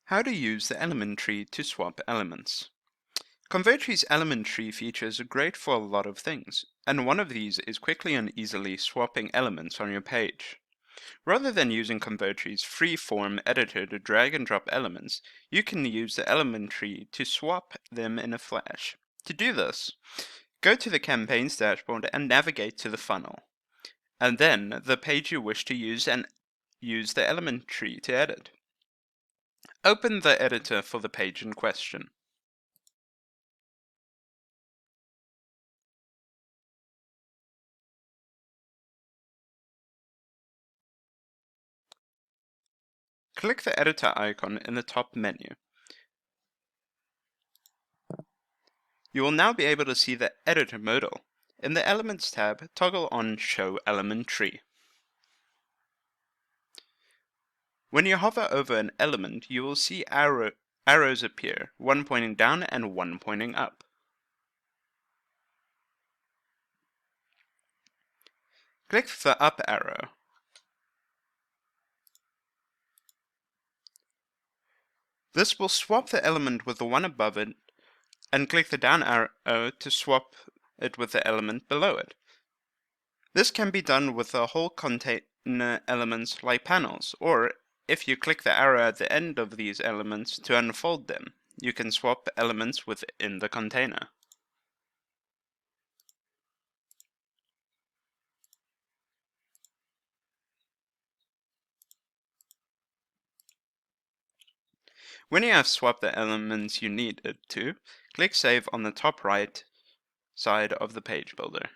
How to use the element tree to swap elements. Convertri's element tree feature is great for a lot of things, and one of these is quickly and easily swapping elements on your page. Rather than using Convertri's free-form editor to drag and drop elements, you can use the element tree to swap them in a flash. To do this, go to the campaign's dashboard and navigate to the funnel, and then the page you wish to use and use the element tree to edit. Open the editor for the page in question. Click the editor icon in the top menu. You will now be able to see the editor modal. In the Elements tab, toggle on Show Element Tree. When you hover over an element, you will see arrows appear, one pointing down and one pointing up. Click the up arrow. This will swap the element with the one above it, and click the down arrow to swap it with the element below it. This can be done with the whole container elements like panels, or if you click the arrow at the end of these elements to unfold them, you can swap elements within the container. When you have swapped the elements you needed to, click Save on the top right side of the page builder.